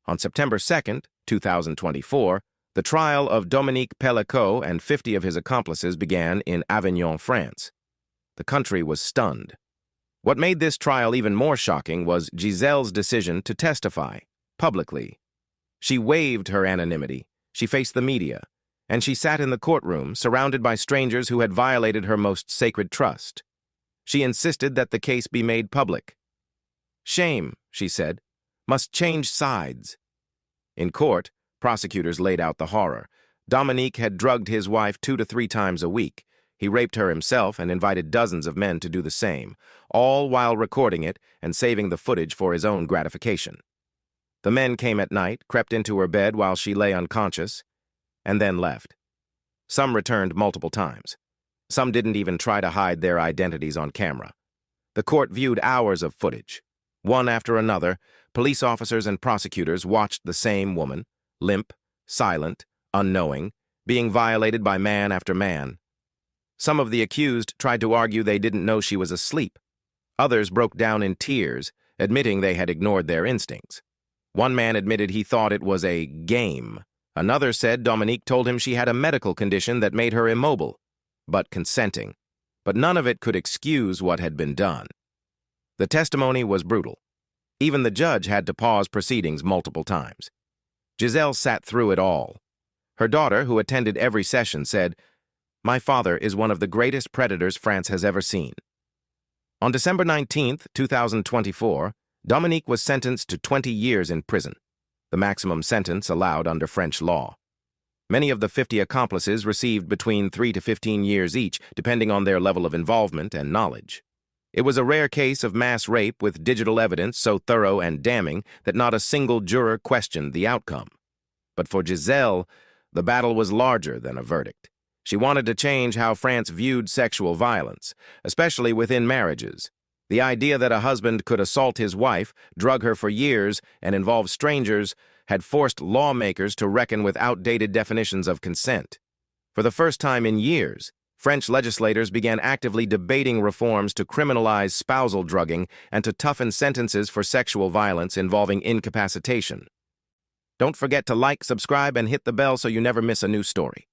On September 2, 2024, the trial of Dominique Pellicot and 50 of his accomplices began in Avignon, France. The country was stunned. What made this trial even more shocking was Giselle's decision to testify, publicly. She waived her anonymity, she faced the media, and she sat in the courtroom surrounded by strangers who had violated her most sacred trust. She insisted that the case be made public. Shame, she said, must change sides. In court, prosecutors laid out the horror. Dominique had drugged his wife 2 to 3 times a week. He raped her himself and invited dozens of men to do the same, all while recording it and saving the footage for his own gratification. The men came at night, crept into her bed while she lay unconscious, and then left. Some returned multiple times. Some didn't even try to hide their identities on camera. The court viewed hours of footage. One after another, police officers and prosecutors watched the same woman, limp, silent, unknowing, being violated by man after man. Some of the accused tried to argue they didn't know she was asleep. Others broke down in tears, admitting they had ignored their instincts. One man admitted he thought it was a game. Another said Dominique told him she had a medical condition that made her immobile, but consenting. But none of it could excuse what had been done. The testimony was brutal. Even the judge had to pause proceedings multiple times. Giselle sat through it all. Her daughter, who attended every session, said, "My father is one of the greatest predators France has ever seen." On December 19, 2024, Dominique was sentenced to 20 years in prison, the maximum sentence allowed under French law. Many of the 50 accomplices received between 3 to 15 years each, depending on their level of involvement and knowledge. It was a rare case of mass rape with digital evidence so thorough and damning that not a single juror questioned the outcome. But for Giselle, the battle was larger than a verdict. She wanted to change how France viewed sexual violence, especially within marriages. The idea that a husband could assault his wife, drug her for years, and involve strangers had forced lawmakers to reckon with outdated definitions of consent. For the first time in years, French legislators began actively debating reforms to criminalize spousal drugging and to toughen sentences for sexual violence involving incapacitation. Don't forget to like, subscribe, and hit the bell so you never miss a new story.